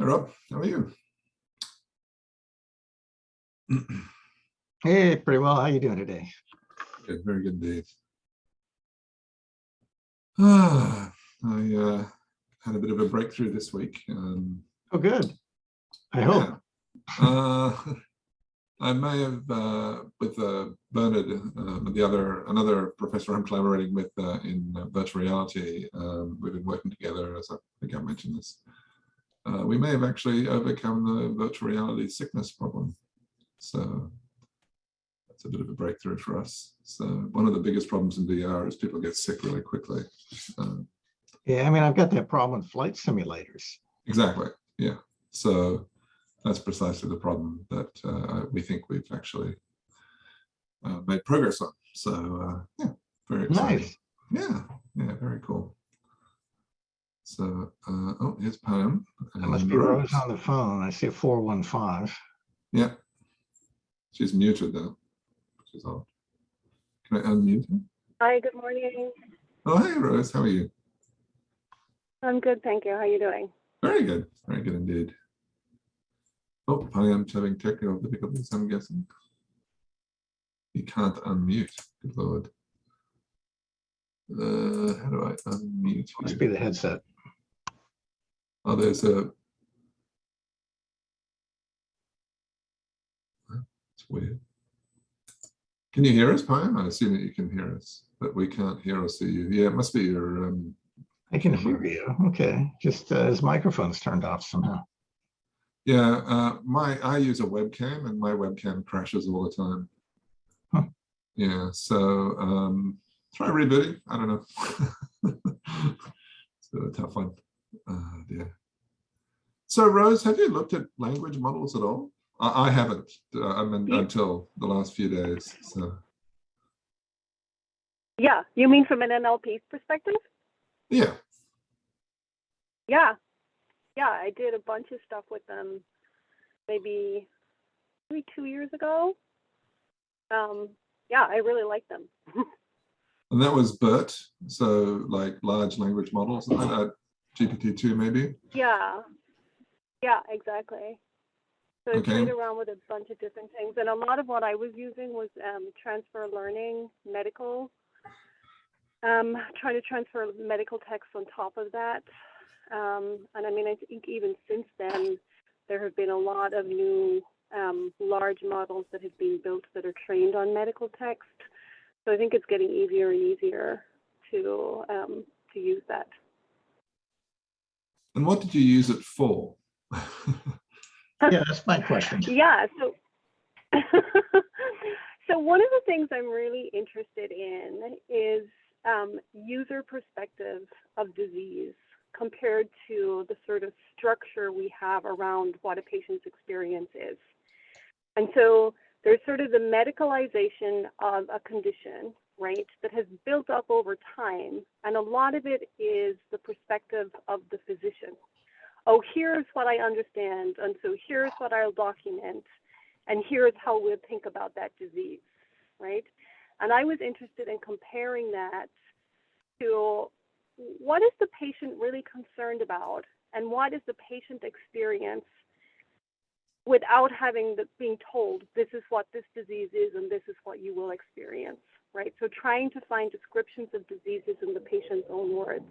Hey Rob, how are you? Hey, pretty well. How you doing today? Good, very good indeed. I had a bit of a breakthrough this week. Oh, good. I hope. I may have, with Bernard, another professor I'm collaborating with in virtual reality, we've been working together, as I think I mentioned this. We may have actually overcome the virtual reality sickness problem. So that's a bit of a breakthrough for us. So one of the biggest problems in VR is people get sick really quickly. Yeah, I mean, I've got that problem with flight simulators. Exactly, yeah. So that's precisely the problem that we think we've actually made progress on. So yeah, very exciting. Nice. Yeah, very cool. So, oh, here's Pam. That must be Rose on the phone. I see a 415. Yeah, she's muted though, which is odd. Can I unmute her? Hi, good morning. Oh, hey Rose, how are you? I'm good, thank you. How are you doing? Very good indeed. Oh, Pam's having technical difficulties, I'm guessing. You can't unmute, good Lord. How do I unmute you? Must be the headset. Oh, there's a... It's weird. Can you hear us, Pam? I assume that you can hear us, but we can't hear or see you. Yeah, it must be your... I can hear you. Okay, just his microphone's turned off somehow. Yeah, I use a webcam and my webcam crashes all the time. Huh. Yeah, so try rebooting. I don't know. It's a tough one. Yeah. So Rose, have you looked at language models at all? I haven't. I mean, until the last few days. So. Yeah, you mean from an NLP perspective? Yeah. Yeah, I did a bunch of stuff with them maybe 2 years ago. Yeah, I really like them. And that was BERT, so like large language models, GPT-2 maybe? Yeah, exactly. So I played around with a bunch of different things, and a lot of what I was using was transfer learning, medical, trying to transfer medical text on top of that. And I mean, I think even since then, there have been a lot of new large models that have been built that are trained on medical text. So I think it's getting easier and easier to use that. And what did you use it for? Yeah, that's my question. Yeah, so so one of the things I'm really interested in is user perspective of disease compared to the sort of structure we have around what a patient's experience is. And so there's sort of the medicalization of a condition, right, that has built up over time. And a lot of it is the perspective of the physician. Oh, here's what I understand. And so here's what I'll document. And here's how we'll think about that disease, right? And I was interested in comparing that to what is the patient really concerned about and what is the patient experience without being told this is what this disease is and this is what you will experience, right? So trying to find descriptions of diseases in the patient's own words.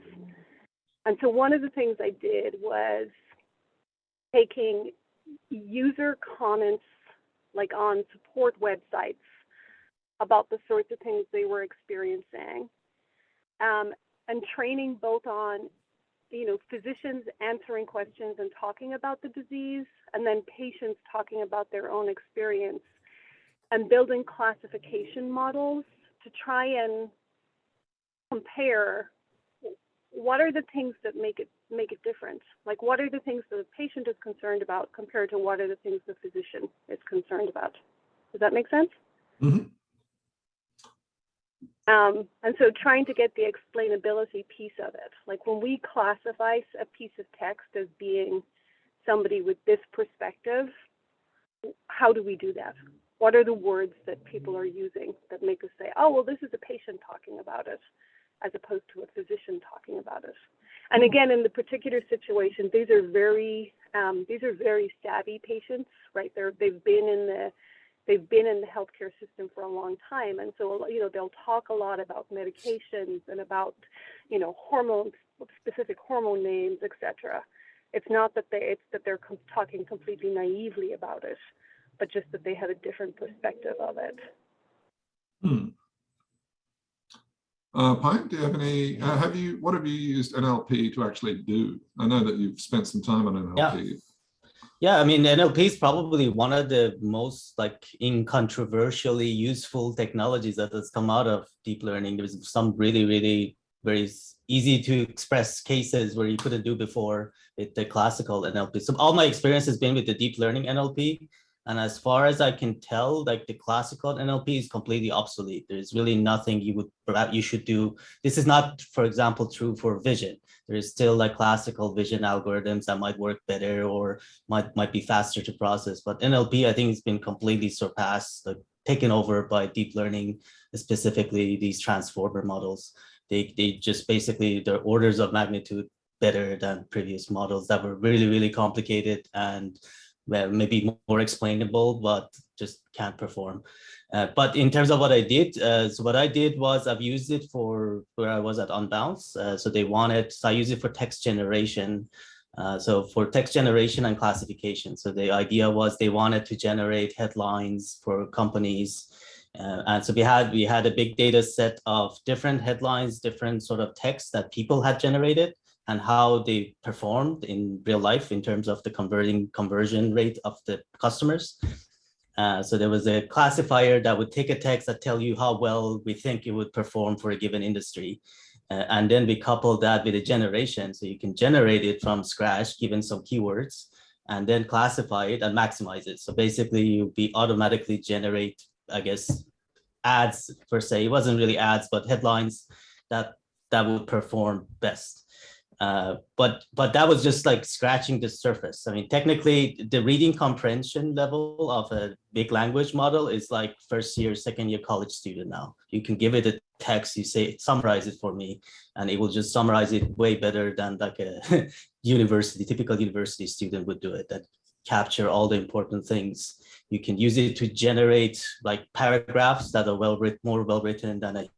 And so one of the things I did was taking user comments like on support websites about the sorts of things they were experiencing, and training both on, physicians answering questions and talking about the disease, and then patients talking about their own experience, and building classification models to try and compare what are the things that make it different. Like, what are the things that the patient is concerned about compared to what are the things the physician is concerned about? Does that make sense? Mm-hmm. And so trying to get the explainability piece of it. Like when we classify a piece of text as being somebody with this perspective, how do we do that? What are the words that people are using that make us say, oh, well, this is a patient talking about it, as opposed to a physician talking about it? And again, in the particular situation, these are very These are very savvy patients, right? They've been in the healthcare system for a long time, and so they'll talk a lot about medications and about hormones, specific hormone names, etc. It's not that they're talking completely naively about it, but just that they have a different perspective of it. Pine, do you have any, what have you used NLP to actually do? I know that you've spent some time on NLP. Yeah, I mean, NLP is probably one of the most incontroversially useful technologies that has come out of deep learning. There's some really, really very easy to express cases where you couldn't do before with the classical NLP. So all my experience has been with the deep learning NLP. And as far as I can tell, the classical NLP is completely obsolete. There's really nothing you should do. This is not, for example, true for vision. There is still classical vision algorithms that might work better or might be faster to process. But NLP, I think, has been completely surpassed, taken over by deep learning, specifically these transformer models. They just basically, they're orders of magnitude better than previous models that were really, really complicated and maybe more explainable, but just can't perform. But in terms of what I did, so what I did was I've used it for where I was at Unbounce. So I use it for text generation. So for text generation and classification. So the idea was they wanted to generate headlines for companies. And so we had a big data set of different headlines, different sort of text that people had generated, and how they performed in real life in terms of the conversion rate of the customers. So there was a classifier that would take a text that tell you how well we think it would perform for a given industry. And then we couple that with a generation. So you can generate it from scratch, given some keywords, and then classify it and maximize it. So basically you'll be automatically generate, I guess, ads per se. It wasn't really ads, but headlines that would perform best. But that was just scratching the surface. I mean, technically, the reading comprehension level of a big language model is first year, second year college student now. You can give it a text, you say, summarize it for me, and it will just summarize it way better than a typical university student would do it, that capture all the important things. You can use it to generate paragraphs that are more well-written than a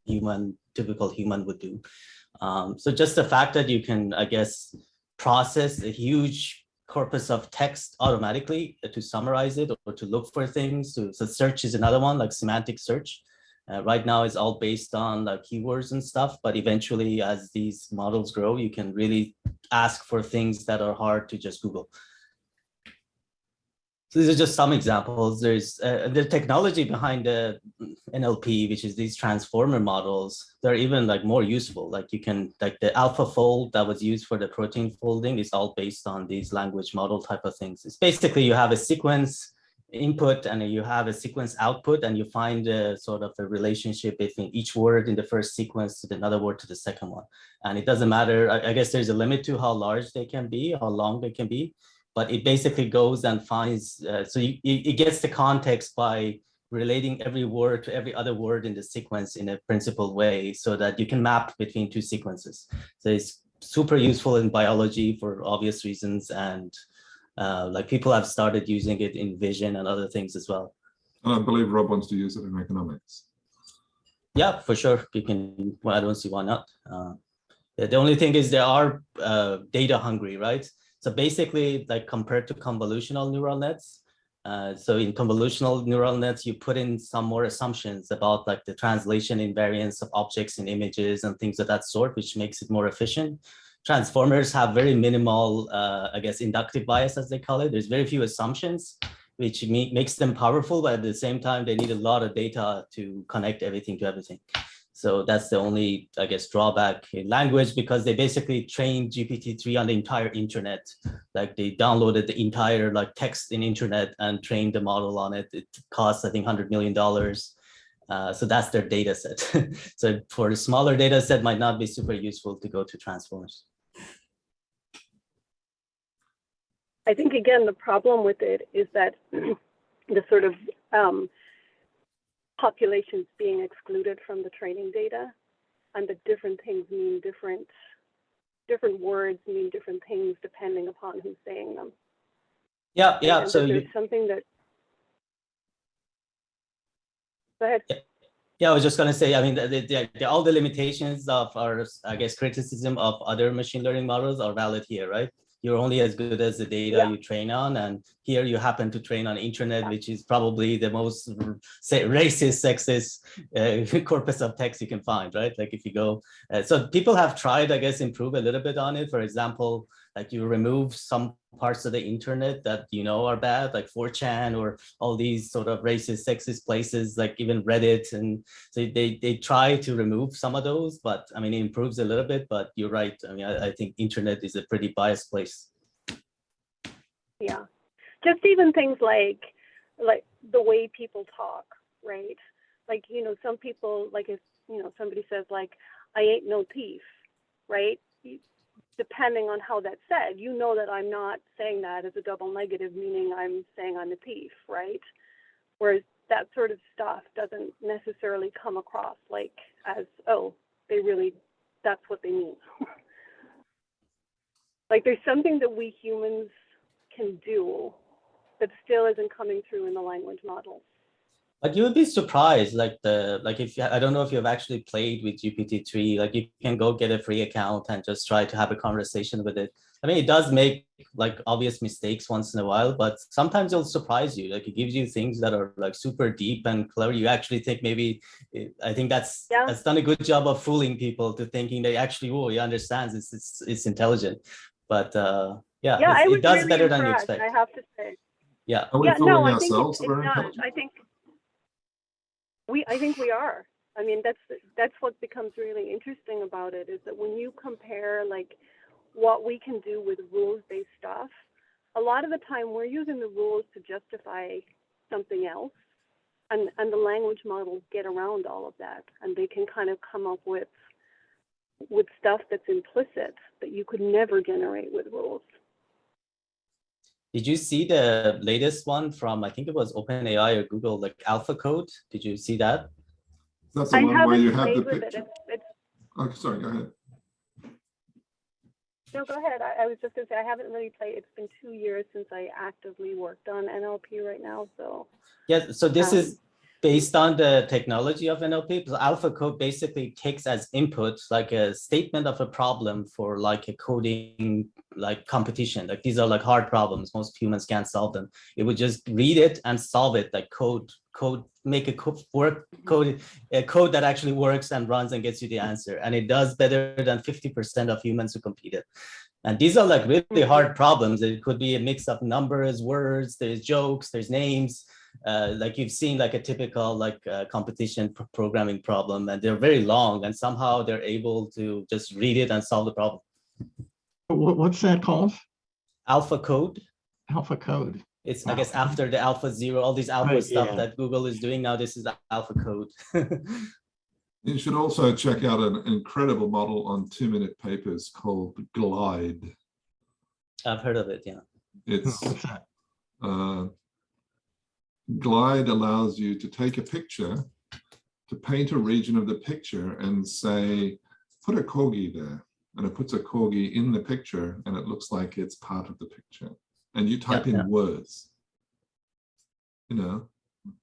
typical human would do. So just the fact that you can, I guess, process a huge corpus of text automatically to summarize it or to look for things. So search is another one, semantic search. Right now it's all based on keywords and stuff, but eventually as these models grow, you can really ask for things that are hard to just Google. So these are just some examples. There's the technology behind the NLP, which is these transformer models. They're even more useful. You can the AlphaFold that was used for the protein folding is all based on these language model type of things. It's basically you have a sequence input and you have a sequence output, and you find a sort of a relationship between each word in the first sequence to another word to the second one. And it doesn't matter. I guess there's a limit to how large they can be, how long they can be. But it basically goes and finds, so it gets the context by relating every word to every other word in the sequence in a principled way so that you can map between two sequences. So it's super useful in biology for obvious reasons. And people have started using it in vision and other things as well. And I believe Rob wants to use it in economics. Yeah, for sure. You can, well, I don't see why not. The only thing is they are data hungry, right? So basically, compared to convolutional neural nets, so in convolutional neural nets, you put in some more assumptions about the translation invariance of objects in images and things of that sort, which makes it more efficient. Transformers have very minimal, I guess, inductive bias, as they call it. There's very few assumptions, which makes them powerful, but at the same time, they need a lot of data to connect everything to everything. So that's the only, I guess, drawback in language, because they basically trained GPT-3 on the entire internet. They downloaded the entire text in internet and trained the model on it. It costs, I think, $100 million. So that's their data set. So for a smaller data set, might not be super useful to go to transformers. I think, again, the problem with it is that the sort of populations being excluded from the training data, and the different things mean different words mean different things depending upon who's saying them. Yeah, yeah. And So that there's something that. Go ahead. yeah, I was just going to say, I mean, all the limitations of our, I guess, criticism of other machine learning models are valid here, right? You're only as good as the data you train on. And here you happen to train on internet, which is probably the most racist, sexist corpus of text you can find, right? Like if you go, so people have tried, I guess, improve a little bit on it. For example, like you remove some parts of the internet that you know are bad, like 4chan or all these sort of racist, sexist places, like even Reddit. And so they try to remove some of those, but I mean, it improves a little bit, but you're right. I mean, I think internet is a pretty biased place. Yeah, just even things like the way people talk, right? Like, you know, some people, like if, you know, somebody says like, I ain't no thief, right? Depending on how that's said, you know that I'm not saying that as a double negative, meaning I'm saying I'm a thief, right? Whereas that sort of stuff doesn't necessarily come across like as, oh, they really, that's what they mean. Like there's something that we humans can do that still isn't coming through in the language models. But you would be surprised, like if I don't know if you've actually played with GPT-3, like you can go get a free account and just try to have a conversation with it. I mean, it does make like obvious mistakes once in a while, but sometimes it'll surprise you. Like it gives you things that are like super deep and clever. You actually think maybe, I think that's done a good job of fooling people to thinking they actually, oh, he understands, it's intelligent. But yeah, it does really better than you expect. I have to say. Yeah. Are we fooling ourselves? It's not. I think we are. I mean, that's what becomes really interesting about it, is that when you compare like what we can do with rules-based stuff, a lot of the time we're using the rules to justify something else, and the language models get around all of that, and they can kind of come up with stuff that's implicit that you could never generate with rules. Did you see the latest one from, I think it was OpenAI or Google, like AlphaCode? Did you see that? That's the one where you have the picture. Oh, sorry, go ahead. No, go ahead. I was just going to say, I haven't really played. It's been 2 years since I actively worked on NLP right now. So yeah, so this is based on the technology of NLP. So AlphaCode basically takes as input like a statement of a problem for like a coding like competition. Like these are like hard problems. Most humans can't solve them. It would just read it and solve it, like make a code that actually works and runs and gets you the answer. And it does better than 50% of humans who competed. And these are like really hard problems. It could be a mix of numbers, words, there's jokes, there's names. Like you've seen like a typical like competition programming problem, and they're very long, and somehow they're able to just read it and solve the problem. What's that called? AlphaCode. AlphaCode. It's, I guess, after the AlphaZero, all these alpha stuff that Google is doing now, this is AlphaCode. You should also check out an incredible model on 2-minute papers called Glide. I've heard of it, yeah. It's Glide allows you to take a picture, to paint a region of the picture and say, put a corgi there. And it puts a corgi in the picture and it looks like it's part of the picture. And you type in words. You know,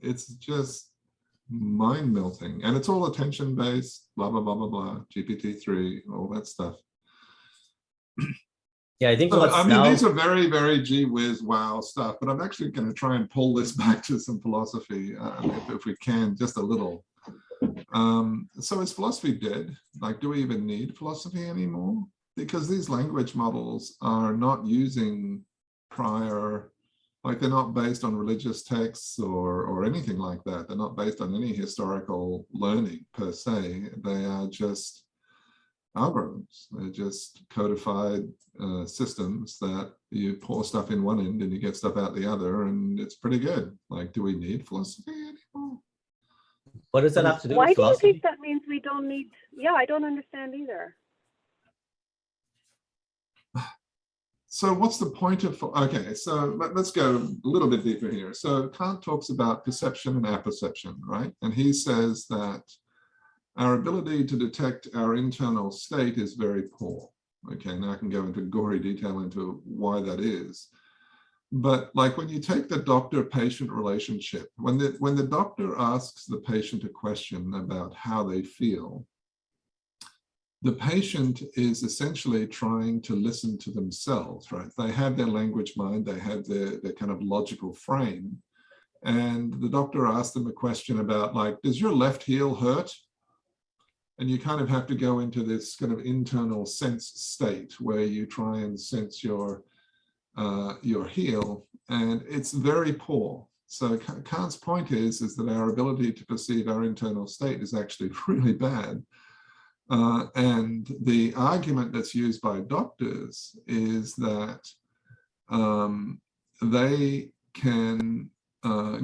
it's just mind-melting. And it's all attention-based, blah, blah, blah, blah, blah, GPT-3, all that stuff. Yeah, I think these are very, very gee whiz wow stuff, but I'm actually going to try and pull this back to some philosophy if we can, just a little. So is philosophy dead? Like, do we even need philosophy anymore? Because these language models are not using prior, like they're not based on religious texts or anything like that. They're not based on any historical learning per se. They are just algorithms. They're just codified systems that you pour stuff in one end and you get stuff out the other, and it's pretty good. Like, do we need philosophy anymore? What does that have to do with philosophy? Why do you think that means we don't need? Yeah, I don't understand either. So what's the point of, okay, so let's go a little bit deeper here. So Kant talks about perception and apperception, right? And he says that our ability to detect our internal state is very poor. Okay, now I can go into gory detail into why that is. But like when you take the doctor-patient relationship, when the doctor asks the patient a question about how they feel, the patient is essentially trying to listen to themselves, right? They have their language mind, they have their kind of logical frame. And the doctor asks them a question about like, does your left heel hurt? And you kind of have to go into this kind of internal sense state where you try and sense your heel, and it's very poor. So Kant's point is that our ability to perceive our internal state is actually really bad. And the argument that's used by doctors is that they can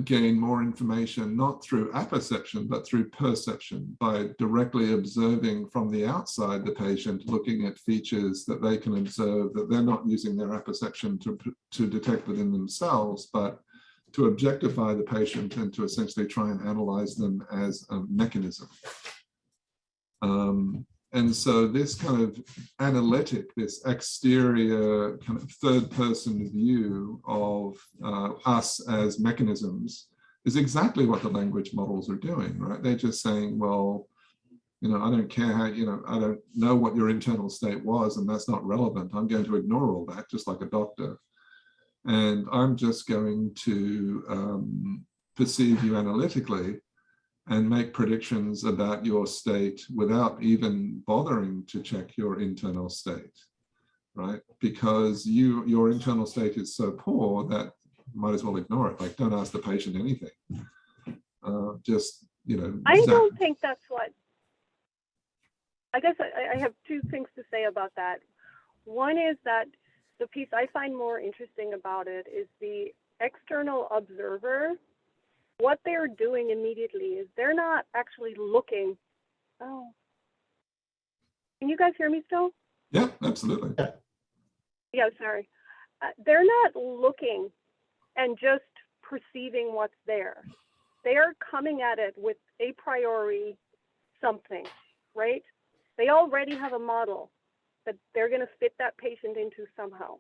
gain more information not through apperception, but through perception, by directly observing from the outside the patient, looking at features that they can observe that they're not using their apperception to detect within themselves, but to objectify the patient and to essentially try and analyze them as a mechanism. And so this kind of analytic, this exterior kind of third person view of us as mechanisms is exactly what the language models are doing, right? They're just saying, well, you know, I don't care how, you know, I don't know what your internal state was, and that's not relevant. I'm going to ignore all that, just like a doctor. And I'm just going to perceive you analytically and make predictions about your state without even bothering to check your internal state, right? Because your internal state is so poor that you might as well ignore it. Like, don't ask the patient anything. Just, you know. I don't think that's what, I guess I have two things to say about that. One is that the piece I find more interesting about it is the external observer. What they're doing immediately is they're not actually looking. Oh, can you guys hear me still? Yeah, absolutely. Yeah, sorry. They're not looking and just perceiving what's there. They are coming at it with a priori something, right? They already have a model that they're going to fit that patient into somehow.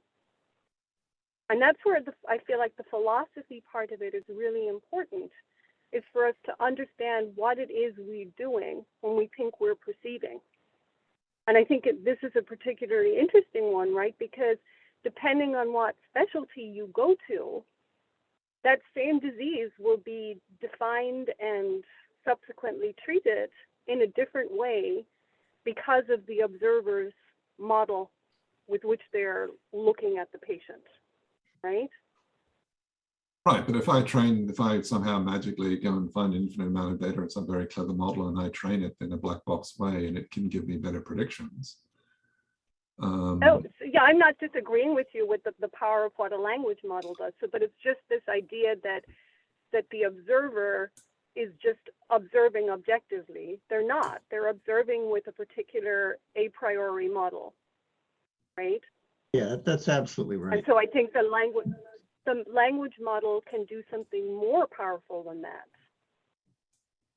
And that's where I feel like the philosophy part of it is really important, is for us to understand what it is we're doing when we think we're perceiving. And I think this is a particularly interesting one, right? Because depending on what specialty you go to, that same disease will be defined and subsequently treated in a different way because of the observer's model with which they're looking at the patient. Right? Right, but if I somehow magically go and find an infinite amount of data, it's a very clever model, and I train it in a black box way, and it can give me better predictions. Yeah, I'm not disagreeing with you with the power of what a language model does. So, but it's just this idea that the observer is just observing objectively. They're not. They're observing with a particular a priori model, right? Yeah, that's absolutely right. And so I think the language model can do something more powerful than that.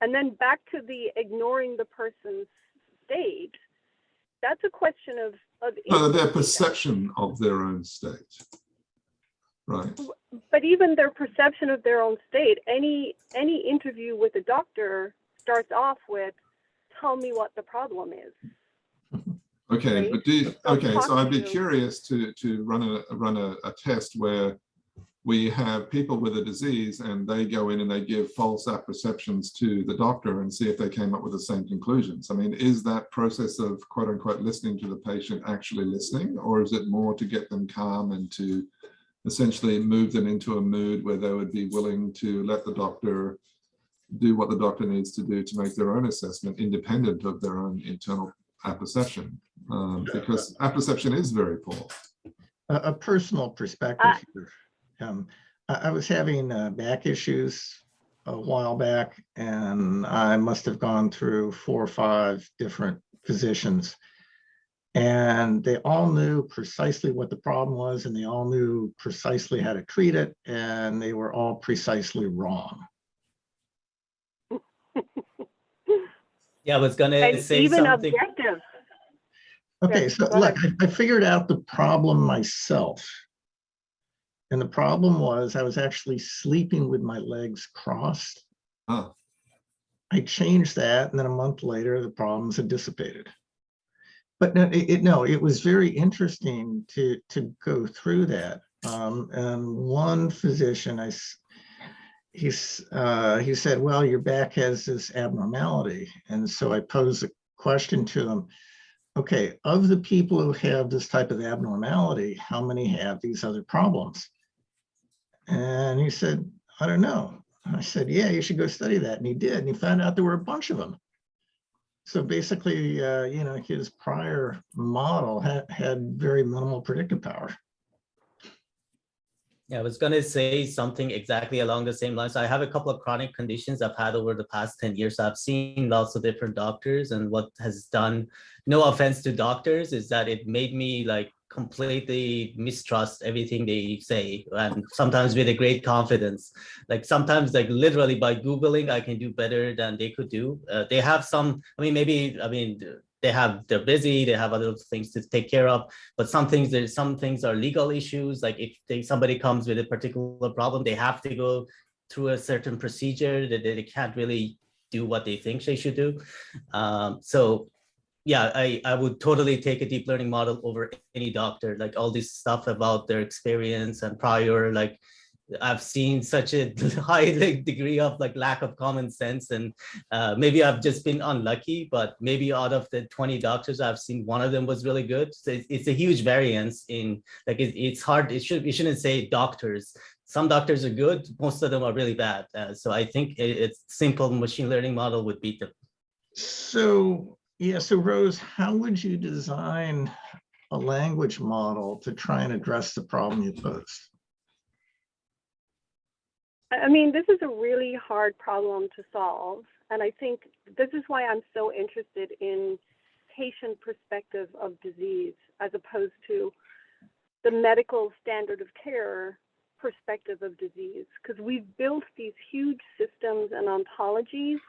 And then back to the ignoring the person's state, that's a question of their perception of their own state, right? But even their perception of their own state, any interview with a doctor starts off with, "Tell me what the problem is." Okay, right? but so I'd be curious to run a test where we have people with a disease and they go in and they give false apperceptions to the doctor and see if they came up with the same conclusions. I mean, is that process of quote unquote listening to the patient actually listening, or is it more to get them calm and to essentially move them into a mood where they would be willing to let the doctor do what the doctor needs to do to make their own assessment independent of their own internal apperception? Because apperception is very poor. A personal perspective here. I was having back issues a while back, and I must have gone through 4 or 5 different physicians, and they all knew precisely what the problem was, and they all knew precisely how to treat it, and they were all precisely wrong. Yeah, I was gonna say even something. Objective. Okay, Yeah, so go look, ahead. I figured out the problem myself. And the problem was I was actually sleeping with my legs crossed. Ah, I changed that, and then a month later, the problems had dissipated. But no, it was very interesting to go through that. And one physician, he said, well, your back has this abnormality. And so I posed a question to him. Okay, of the people who have this type of abnormality, how many have these other problems? And he said, I don't know. And I said, yeah, you should go study that. And he did. And he found out there were a bunch of them. So basically, his prior model had very minimal predictive power. Yeah, I was going to say something exactly along the same lines. I have a couple of chronic conditions I've had over the past 10 years. I've seen lots of different doctors, and what has done, no offense to doctors, is that it made me like completely mistrust everything they say, and sometimes with a great confidence. Like sometimes, like literally by Googling, I can do better than they could do. They have some, they're busy, they have other things to take care of, but some things are legal issues. Like if somebody comes with a particular problem, they have to go through a certain procedure that they can't really do what they think they should do. So yeah, I would totally take a deep learning model over any doctor. Like all this stuff about their experience and prior, like I've seen such a high degree of like lack of common sense, and maybe I've just been unlucky, but maybe out of the 20 doctors I've seen, one of them was really good. So it's a huge variance in like, it's hard. You shouldn't say doctors. Some doctors are good. Most of them are really bad. So I think it's simple machine learning model would beat them. So yeah, so Rose, how would you design a language model to try and address the problem you posed? I mean, this is a really hard problem to solve. And I think this is why I'm so interested in patient perspective of disease as opposed to the medical standard of care perspective of disease, because we've built these huge systems and ontologies,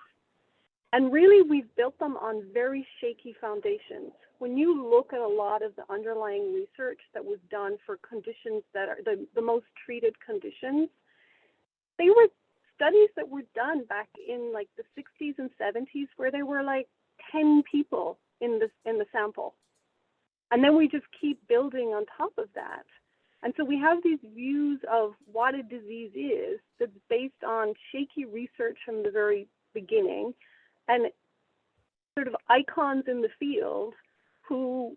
and really we've built them on very shaky foundations. When you look at a lot of the underlying research that was done for conditions that are the most treated conditions, they were studies that were done back in like the 60s and 70s where there were like 10 people in the sample. And then we just keep building on top of that. And so we have these views of what a disease is that's based on shaky research from the very beginning and sort of icons in the field who,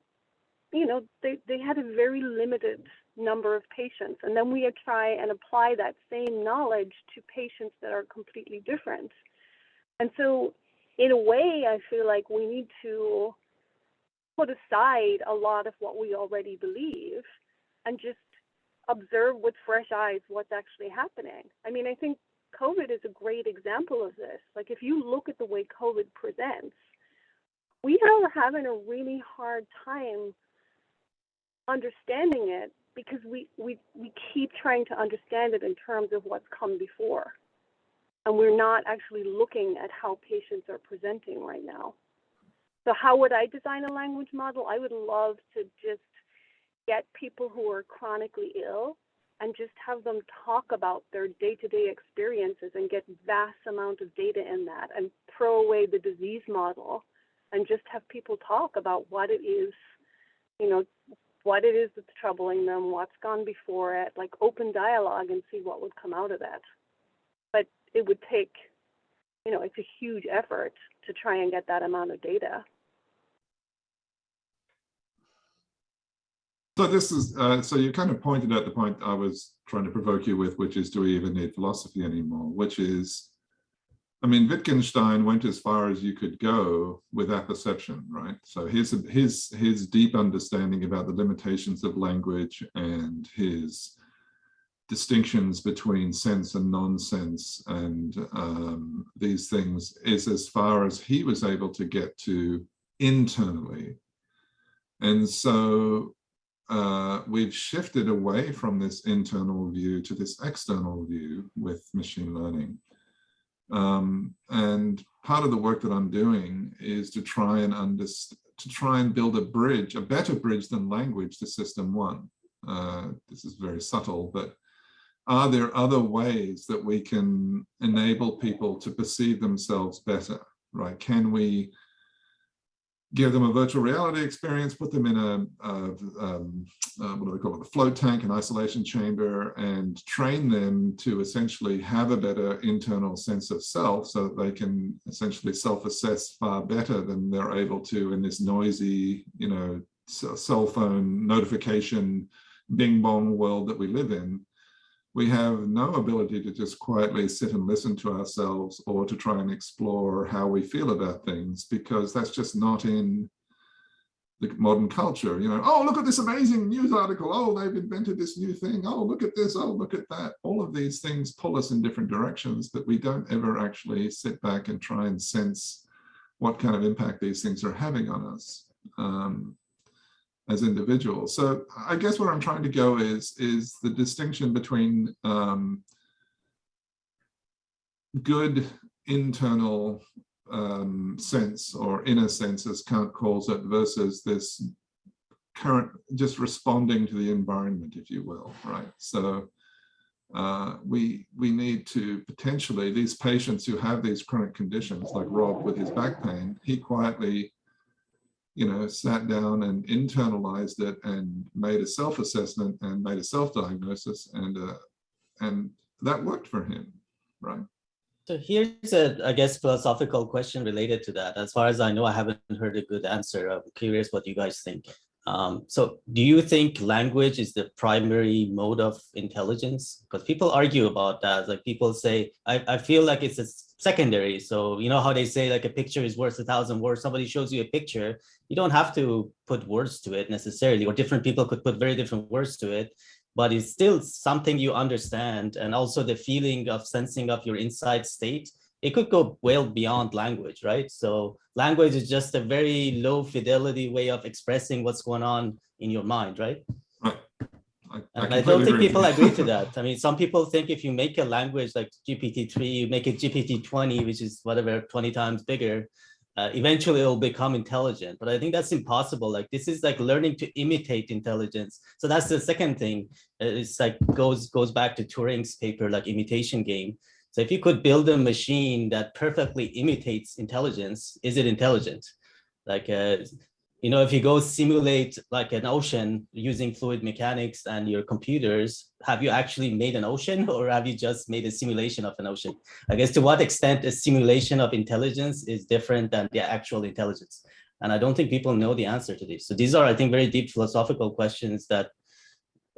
you know, they had a very limited number of patients. And then we try and apply that same knowledge to patients that are completely different. And so in a way, I feel like we need to put aside a lot of what we already believe and just observe with fresh eyes what's actually happening. I mean, I think COVID is a great example of this. Like if you look at the way COVID presents, we are having a really hard time understanding it because we keep trying to understand it in terms of what's come before. And we're not actually looking at how patients are presenting right now. So how would I design a language model? I would love to just get people who are chronically ill and just have them talk about their day-to-day experiences and get vast amount of data in that and throw away the disease model and just have people talk about what it is, you know, what it is that's troubling them, what's gone before it, like open dialogue and see what would come out of that. But it would take, you know, it's a huge effort to try and get that amount of data. So this is, so you kind of pointed out the point I was trying to provoke you with, which is, do we even need philosophy anymore? Which is, I mean, Wittgenstein went as far as you could go with apperception, right? So his deep understanding about the limitations of language and his distinctions between sense and nonsense and these things is as far as he was able to get to internally. And so we've shifted away from this internal view to this external view with machine learning. And part of the work that I'm doing is to try and build a bridge, a better bridge than language to system one. This is very subtle, but are there other ways that we can enable people to perceive themselves better, right? Can we give them a virtual reality experience, put them in what do they call it, the float tank, an isolation chamber, and train them to essentially have a better internal sense of self so that they can essentially self-assess far better than they're able to in this noisy, you know, cell phone notification, bing bong world that we live in. We have no ability to just quietly sit and listen to ourselves or to try and explore how we feel about things, because that's just not in the modern culture. You know, oh, look at this amazing news article. Oh, they've invented this new thing. Oh, look at this. Oh, look at that. All of these things pull us in different directions, but we don't ever actually sit back and try and sense what kind of impact these things are having on us. As individuals. So I guess where I'm trying to go is the distinction between good internal sense or inner sense, as Kant calls it, versus this current just responding to the environment, if you will, right? So we need to potentially, these patients who have these chronic conditions, like Rob with his back pain, he quietly, you know, sat down and internalized it and made a self-assessment and made a self-diagnosis, and that worked for him, right? So here's a, I guess, philosophical question related to that. As far as I know, I haven't heard a good answer. I'm curious what you guys think. So do you think language is the primary mode of intelligence? Because people argue about that. Like people say, I feel like it's a secondary. So you know how they say like a picture is worth 1,000 words. Somebody shows you a picture, you don't have to put words to it necessarily, or different people could put very different words to it, but it's still something you understand. And also the feeling of sensing of your inside state, it could go well beyond language, right? So language is just a very low fidelity way of expressing what's going on in your mind, right? Right. I don't think people agree to that. I mean, some people think if you make a language like GPT-3, you make it GPT-20, which is whatever, 20 times bigger, eventually it'll become intelligent. But I think that's impossible. Like this is like learning to imitate intelligence. So that's the second thing. It's like goes back to Turing's paper, like imitation game. So if you could build a machine that perfectly imitates intelligence, is it intelligent? Like, you know, if you go simulate like an ocean using fluid mechanics and your computers, have you actually made an ocean, or have you just made a simulation of an ocean? I guess to what extent a simulation of intelligence is different than the actual intelligence? And I don't think people know the answer to these. So these are, I think, very deep philosophical questions that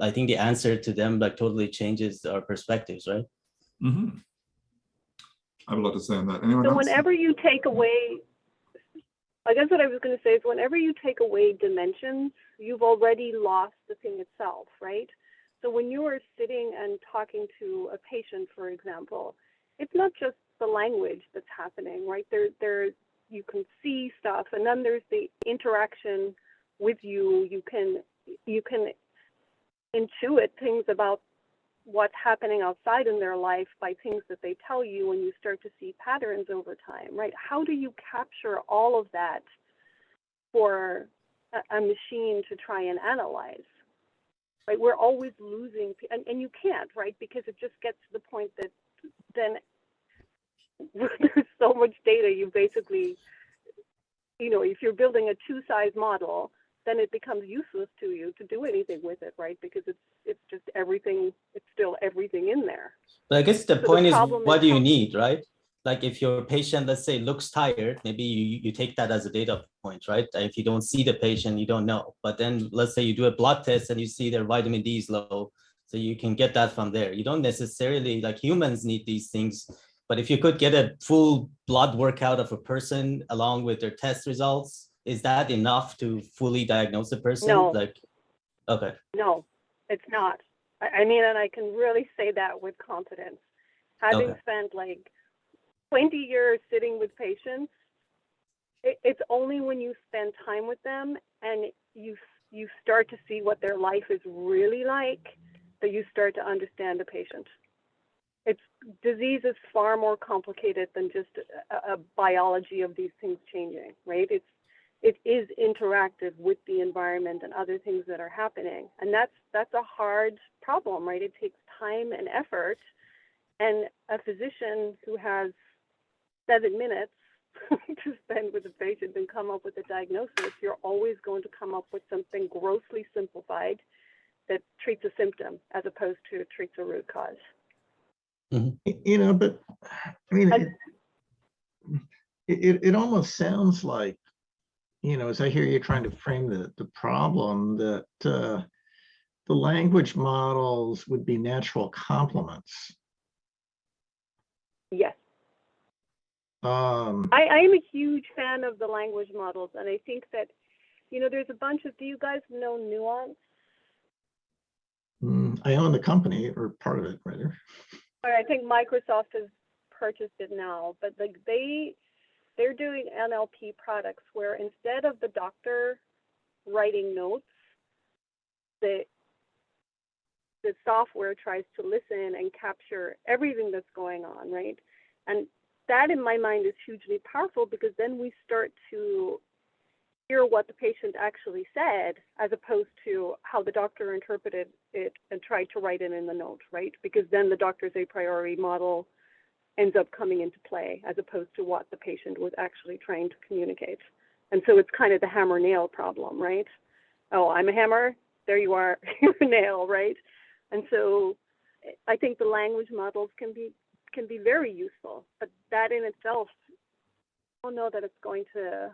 I think the answer to them like totally changes our perspectives, right? Mm-hmm. I have a lot to say on that. Anyone so else? Whenever you take away, I guess what I was going to say is whenever you take away dimensions, you've already lost the thing itself, right? So when you are sitting and talking to a patient, for example, it's not just the language that's happening, right? There you can see stuff, and then there's the interaction with you. You can intuit things about what's happening outside in their life by things that they tell you, and you start to see patterns over time, right? How do you capture all of that for a machine to try and analyze, right? We're always losing, and you can't, right? Because it just gets to the point that then there's so much data, you basically, you know, if you're building a two-size model, then it becomes useless to you to do anything with it, right? Because it's just everything, it's still everything in there. But I guess the So point the is, problem what is do you how- need, right? Like if your patient, let's say, looks tired, maybe you take that as a data point, right? If you don't see the patient, you don't know. But then let's say you do a blood test and you see their vitamin D is low. So you can get that from there. You don't necessarily, like humans need these things. But if you could get a full blood workout of a person along with their test results, is that enough to fully diagnose a person? No. Like, okay. No, it's not. I mean, and I can really say that with confidence. Having Okay. spent like 20 years sitting with patients, it's only when you spend time with them and you start to see what their life is really like that you start to understand the patient. Disease is far more complicated than just a biology of these things changing, right? it is interactive with the environment and other things that are happening. And that's a hard problem, right? It takes time and effort. And a physician who has 7 minutes to spend with a patient and come up with a diagnosis, you're always going to come up with something grossly simplified that treats a symptom as opposed to treats a root cause. You know, but I mean, it almost sounds like, you know, as I hear you trying to frame the problem, that the language models would be natural complements. Yes. I am a huge fan of the language models, and I think that, you know, there's a bunch of, do you guys know Nuance? I own the company, or part of it, rather. I think Microsoft has purchased it now, but like they're doing NLP products where instead of the doctor writing notes, the software tries to listen and capture everything that's going on, right? And that in my mind is hugely powerful, because then we start to hear what the patient actually said as opposed to how the doctor interpreted it and tried to write it in the note, right? Because then the doctor's a priori model ends up coming into play as opposed to what the patient was actually trying to communicate. And so it's kind of the hammer nail problem, right? Oh, I'm a hammer, there you are, you're a nail, right? And so I think the language models can be very useful, but that in itself, I don't know that it's going to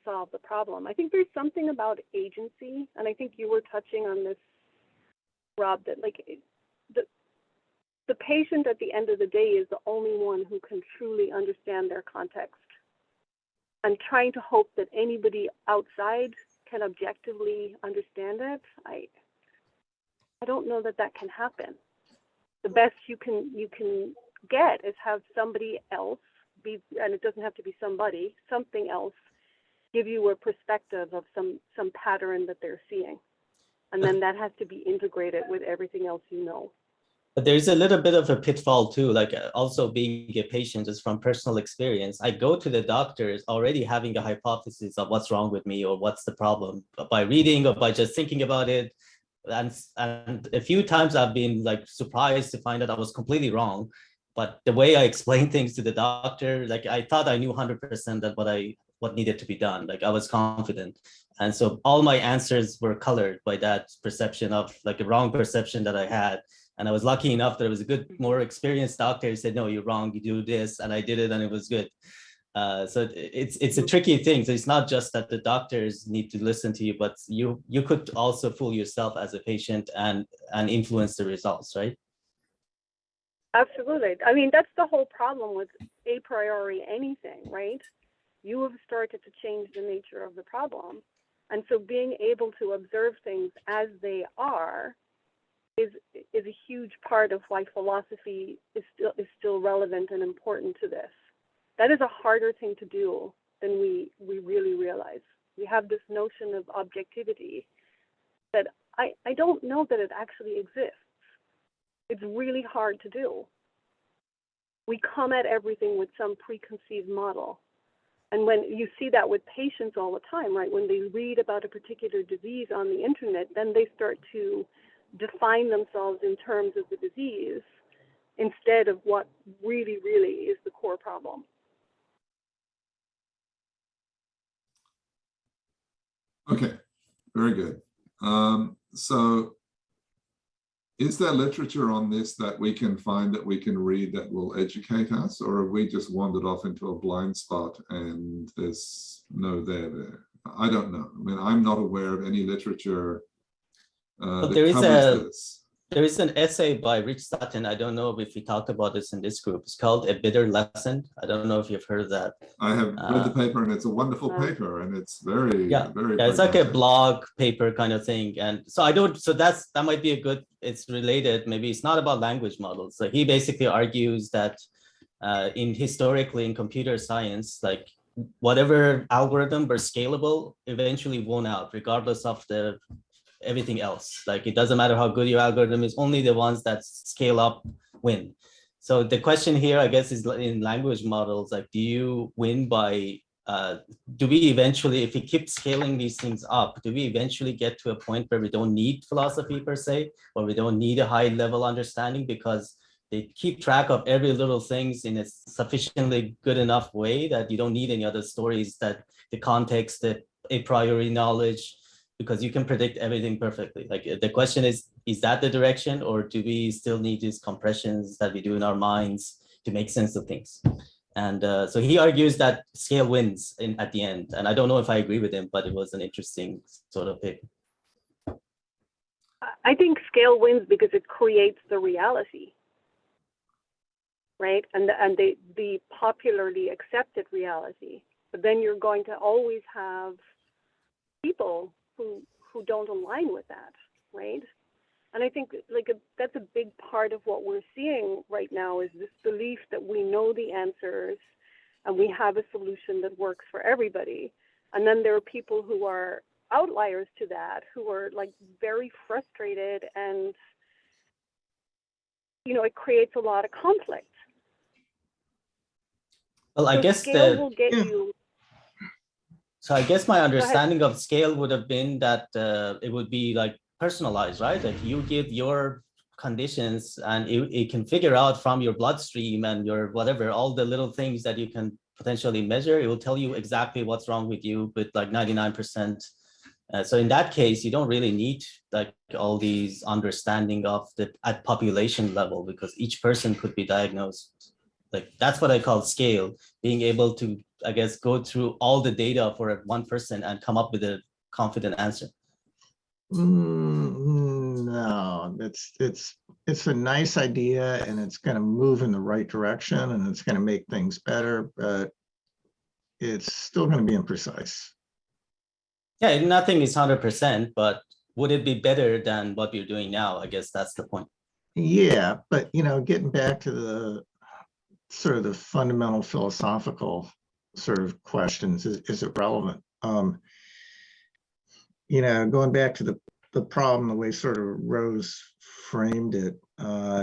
solve the problem. I think there's something about agency, and I think you were touching on this, Rob, that like the patient at the end of the day is the only one who can truly understand their context. And trying to hope that anybody outside can objectively understand it, I don't know that can happen. The best you can get is have somebody else be, and it doesn't have to be somebody, something else, give you a perspective of some pattern that they're seeing. And then that has to be integrated with everything else you know. But there's a little bit of a pitfall too, like also being a patient just from personal experience. I go to the doctors already having a hypothesis of what's wrong with me or what's the problem by reading or by just thinking about it. And a few times I've been like surprised to find out I was completely wrong. But the way I explained things to the doctor, like I thought I knew 100% that what needed to be done. Like I was confident. And so all my answers were colored by that perception of like a wrong perception that I had. And I was lucky enough that it was a good, more experienced doctor who said, no, you're wrong, you do this. And I did it and it was good. So it's a tricky thing. So it's not just that the doctors need to listen to you, but you could also fool yourself as a patient and influence the results, right? Absolutely. I mean, that's the whole problem with a priori anything, right? You have started to change the nature of the problem. And so being able to observe things as they are is a huge part of why philosophy is still relevant and important to this. That is a harder thing to do than we really realize. We have this notion of objectivity that I don't know that it actually exists. It's really hard to do. We come at everything with some preconceived model. And when you see that with patients all the time, right? When they read about a particular disease on the internet, then they start to define themselves in terms of the disease instead of what really is the core problem. Okay, very good. So is there literature on this that we can find, that we can read, that will educate us, or have we just wandered off into a blind spot and there's no there? I don't know. I mean, I'm not aware of any literature that covers this. There is an essay by Rich Sutton. I don't know if we talked about this in this group. It's called A Bitter Lesson. I don't know if you've heard of that. I have read the paper, and it's a wonderful paper, and it's very, very. Yeah, it's like a blog paper kind of thing. And so that might be a good, it's related. Maybe it's not about language models. So he basically argues that historically in computer science, like whatever algorithm were scalable eventually won out regardless of everything else. Like it doesn't matter how good your algorithm is, only the ones that scale up win. So the question here, I guess, is in language models, like, do you win by do we eventually, if we keep scaling these things up, do we eventually get to a point where we don't need philosophy per se, or we don't need a high level understanding because they keep track of every little things in a sufficiently good enough way that you don't need any other stories, that the context, the a priori knowledge, because you can predict everything perfectly. Like the question is that the direction, or do we still need these compressions that we do in our minds to make sense of things? And so he argues that scale wins at the end. And I don't know if I agree with him, but it was an interesting sort of pick. I think scale wins because it creates the reality, right? And the popularly accepted reality. But then you're going to always have people who don't align with that, right? And I think that's a big part of what we're seeing right now, is this belief that we know the answers and we have a solution that works for everybody. And then there are people who are outliers to that, who are like very frustrated, and it creates a lot of conflict. Well, I So guess scale will get you. So I guess my understanding of scale would have been that it would be like personalized, right? Like you give your conditions and it can figure out from your bloodstream and your whatever, all the little things that you can potentially measure. It will tell you exactly what's wrong with you with like 99%. So in that case, you don't really need like all these understanding of the at population level, because each person could be diagnosed. Like that's what I call scale, being able to, I guess, go through all the data for one person and come up with a confident answer. No, it's a nice idea, and it's going to move in the right direction, and it's going to make things better, but it's still going to be imprecise. Yeah, nothing is 100%, but would it be better than what we're doing now? I guess that's the point. Yeah, but getting back to the sort of the fundamental philosophical sort of questions, is it relevant? Going back to the problem, the way sort of Rose framed it,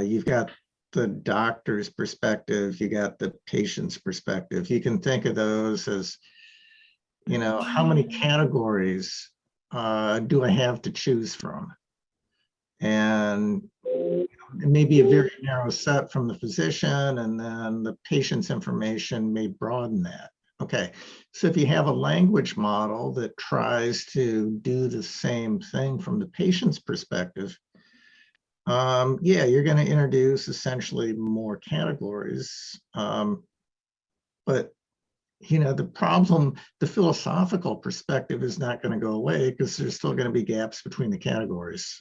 you've got the doctor's perspective, you got the patient's perspective. You can think of those as, how many categories do I have to choose from? And it may be a very narrow set from the physician, and then the patient's information may broaden that. Okay, so if you have a language model that tries to do the same thing from the patient's perspective, yeah, you're going to introduce essentially more categories. But the problem, the philosophical perspective is not going to go away, because there's still going to be gaps between the categories.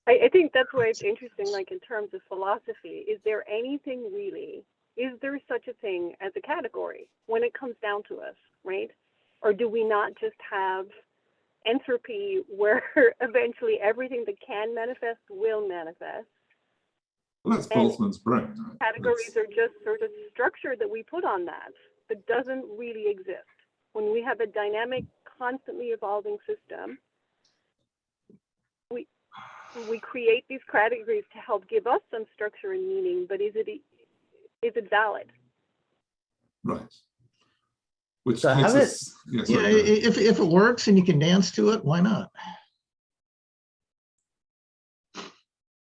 I think that's why it's interesting, like in terms of philosophy, is there anything really, is there such a thing as a category when it comes down to us, right? Or do we not just have entropy where eventually everything that can manifest will manifest? Well, that's Boltzmann's brain. Right? Categories are just sort of structure that we put on that doesn't really exist. When we have a dynamic, constantly evolving system, we create these categories to help give us some structure and meaning, but is it valid? Right. Which So takes have us, If it works and you can dance to it, why not?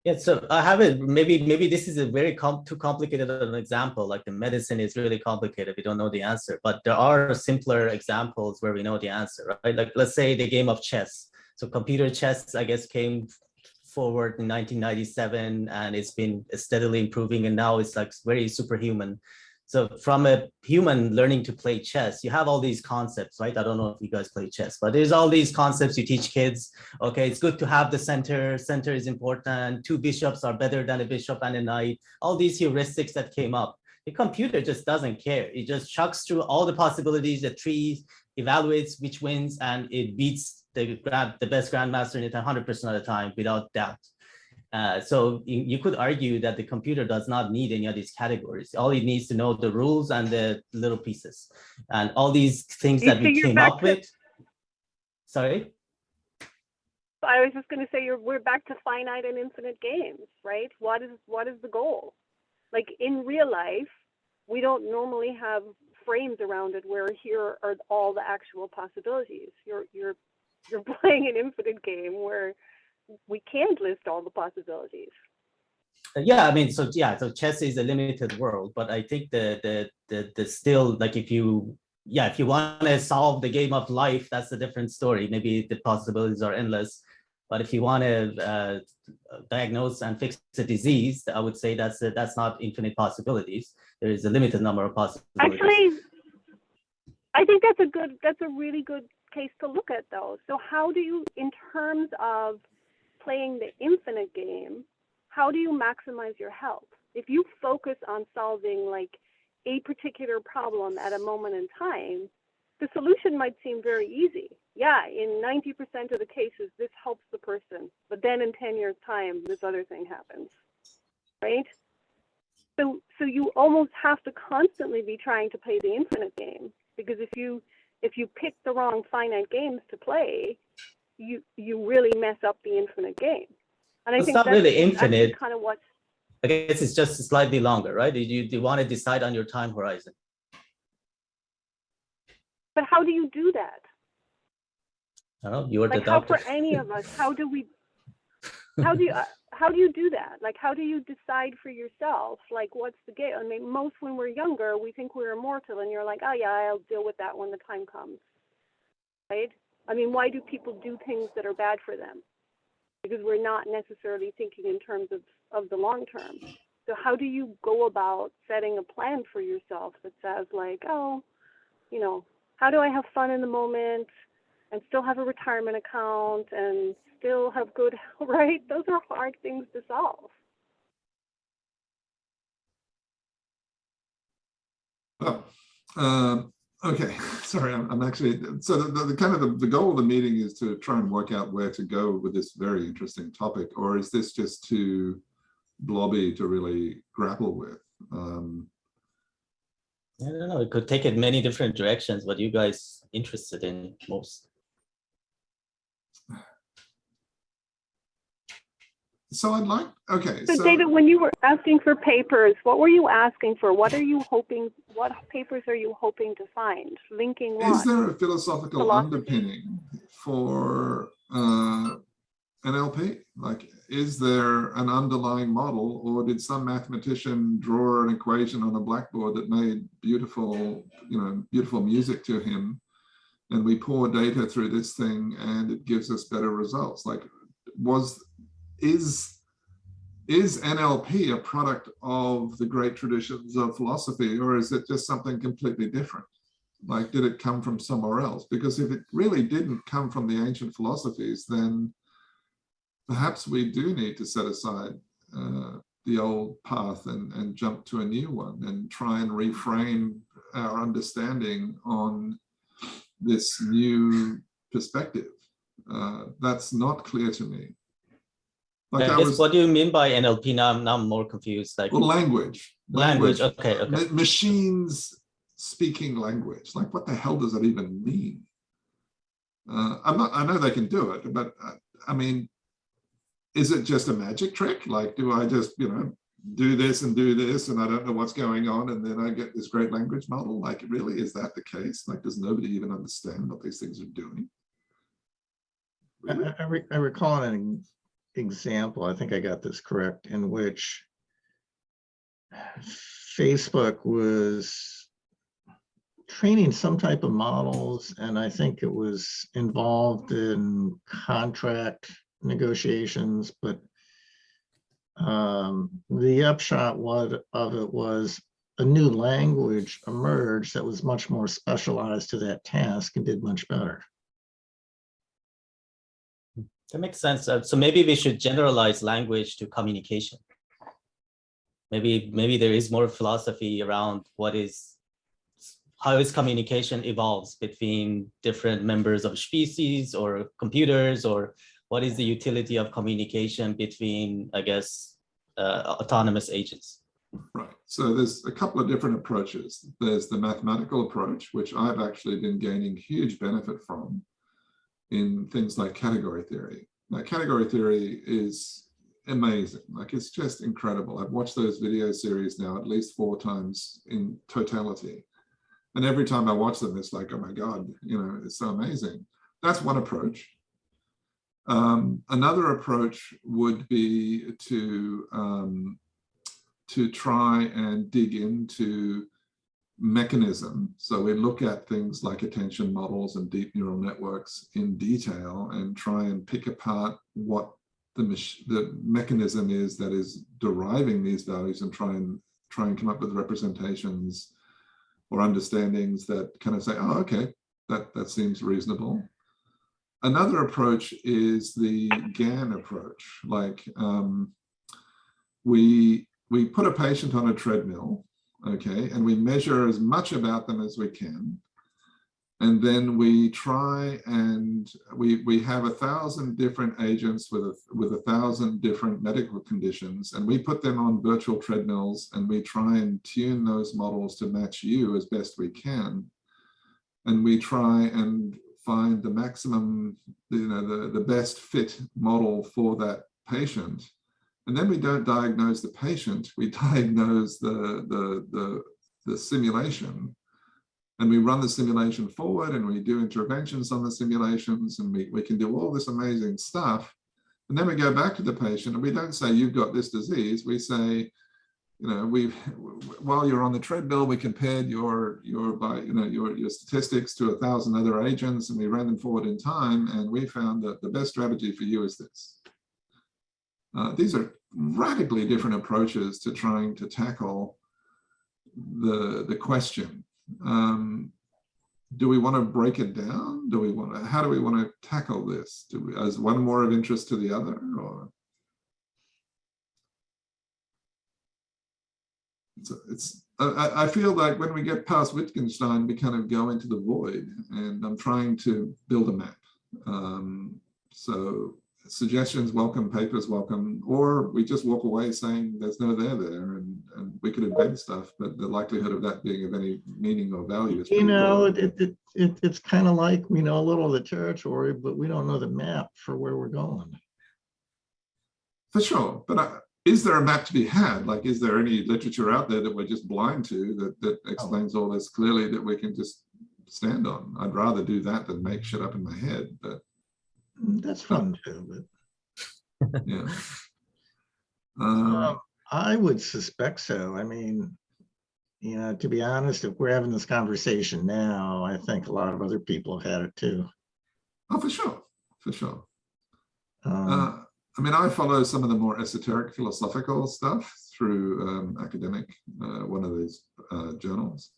Yeah, so I have it. Maybe this is a very too complicated of an example. Like the medicine is really complicated. We don't know the answer, but there are simpler examples where we know the answer, right? Like let's say the game of chess. So computer chess, I guess, came forward in 1997, and it's been steadily improving, and now it's like very superhuman. So from a human learning to play chess, you have all these concepts, right? I don't know if you guys play chess, but there's all these concepts you teach kids. Okay, it's good to have the center is important. 2 bishops are better than a bishop and a knight. All these heuristics that came up. The computer just doesn't care. It just chucks through all the possibilities, the trees, evaluates which wins, and it beats the best grandmaster in it 100% of the time without doubt. So you could argue that the computer does not need any of these categories. All it needs to know the rules and the little pieces, and all these things that we came up with. Sorry? I was just going to say we're back to finite and infinite games, right? What is the goal? Like in real life, we don't normally have frames around it where here are all the actual possibilities. You're playing an infinite game where we can't list all the possibilities. Yeah, I mean, so chess is a limited world, but I think the still, like, if you want to solve the game of life, that's a different story. Maybe the possibilities are endless, but if you want to diagnose and fix a disease, I would say that's not infinite possibilities. There is a limited number of possibilities. Actually, I think that's a really good case to look at, though. So how do you, in terms of playing the infinite game, how do you maximize your health? If you focus on solving like a particular problem at a moment in time, the solution might seem very easy. Yeah, in 90% of the cases, this helps the person, but then in 10 years' time, this other thing happens, right? So you almost have to constantly be trying to play the infinite game, because if you pick the wrong finite games to play, you really mess up the infinite game. And I It's think not that's really infinite. kind of what. I guess it's just slightly longer, right? Do you want to decide on your time horizon? But how do you do that? I don't know. You are the Like, how doctor. for any of us, how do you do that? Like, how do you decide for yourself? Like, what's the game? I mean, most when we're younger, we think we're immortal, and you're like, oh yeah, I'll deal with that when the time comes, right? I mean, why do people do things that are bad for them? Because we're not necessarily thinking in terms of the long term. So how do you go about setting a plan for yourself that says like, oh, you know, how do I have fun in the moment and still have a retirement account and still have good health, right? Those are hard things to solve. Oh, okay. Sorry, I'm actually, so the kind of the goal of the meeting is to try and work out where to go with this very interesting topic, or is this just too blobby to really grapple with? I don't know. It could take it many different directions. What are you guys interested in most? So I'd like, okay. So David, when you were asking for papers, what were you asking for? What papers are you hoping to find? Linking what? Is there a philosophical underpinning for NLP? Like, is there an underlying model, or did some mathematician draw an equation on a blackboard that made beautiful music to him, and we pour data through this thing and it gives us better results? Like, is NLP a product of the great traditions of philosophy, or is it just something completely different? Like, did it come from somewhere else? Because if it really didn't come from the ancient philosophies, then perhaps we do need to set aside the old path and jump to a new one and try and reframe our understanding on this new perspective. That's not clear to me. Like, I guess, what do you mean by NLP? Now I'm more confused. Like, well, language. Okay. Machines speaking language. Like, what the hell does that even mean? I know they can do it, but I mean, is it just a magic trick? Like, do I just, do this and I don't know what's going on, and then I get this great language model? Like, really, is that the case? Like, does nobody even understand what these things are doing? Really? I recall an example, I think I got this correct, in which Facebook was training some type of models, and I think it was involved in contract negotiations, but the upshot of it was a new language emerged that was much more specialized to that task and did much better. That makes sense. So maybe we should generalize language to communication. Maybe there is more philosophy around how is communication evolves between different members of species or computers, or what is the utility of communication between, I guess, autonomous agents? Right. So there's a couple of different approaches. There's the mathematical approach, which I've actually been gaining huge benefit from in things like category theory. Now, category theory is amazing. Like, it's just incredible. I've watched those video series now at least 4 times in totality. And every time I watch them, it's like, oh my God, you know, it's so amazing. That's one approach. Another approach would be to try and dig into mechanism. So we look at things like attention models and deep neural networks in detail and try and pick apart what the mechanism is that is deriving these values, and try and come up with representations or understandings that kind of say, oh, okay, that seems reasonable. Another approach is the GAN approach. Like we put a patient on a treadmill, okay, and we measure as much about them as we can. And then we try and we have 1,000 different agents with 1,000 different medical conditions, and we put them on virtual treadmills, and we try and tune those models to match you as best we can. And we try and find the maximum, you know, the best fit model for that patient. And then we don't diagnose the patient, we diagnose the simulation. And we run the simulation forward, and we do interventions on the simulations, and we can do all this amazing stuff. And then we go back to the patient, and we don't say, you've got this disease. We say, you know, while you're on the treadmill, we compared your statistics to 1,000 other agents, and we ran them forward in time, and we found that the best strategy for you is this. These are radically different approaches to trying to tackle the question. Do we want to break it down? How do we want to tackle this? Is one more of interest to the other, or? I feel like when we get past Wittgenstein, we kind of go into the void, and I'm trying to build a map. So suggestions welcome, papers welcome, or we just walk away saying there's no there, and we could invent stuff, but the likelihood of that being of any meaning or value is pretty low. It's kind of like we know a little of the territory, but we don't know the map for where we're going. For sure, but is there a map to be had? Like, is there any literature out there that we're just blind to that explains all this clearly that we can just stand on? I'd rather do that than make shit up in my head, but that's fun too. But yeah, I would suspect so. I mean, you know, to be honest, if we're having this conversation now, I think a lot of other people have had it too. Oh, for sure, for sure. I mean, I follow some of the more esoteric philosophical stuff through academic, one of these journals,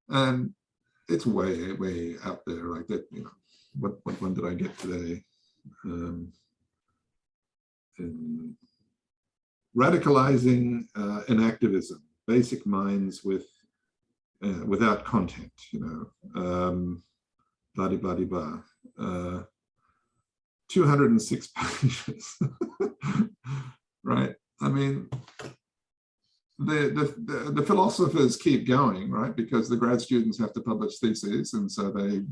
and it's way, way out there. Like that, you know, what one did I get today? Radicalizing inactivism, basic minds without content, you know, blah, blah, blah, blah. 206 pages, right? I mean, the philosophers keep going, right? Because the grad students have to publish theses, and so they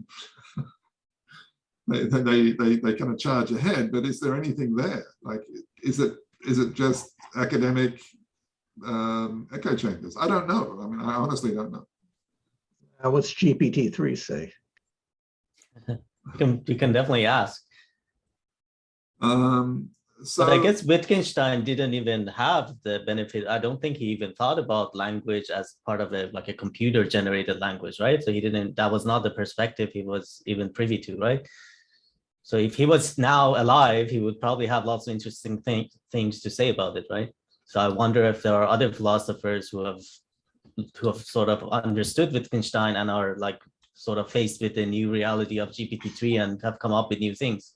kind of charge ahead. But is there anything there? Like, is it just academic echo chambers? I don't know. I mean, I honestly don't know. What's GPT-3 say? You can definitely ask. So, but I guess Wittgenstein didn't even have the benefit. I don't think he even thought about language as part of like a computer generated language, right? So he didn't, that was not the perspective he was even privy to, right? So if he was now alive, he would probably have lots of interesting things to say about it, right? So I wonder if there are other philosophers who have sort of understood Wittgenstein and are like sort of faced with the new reality of GPT-3 and have come up with new things.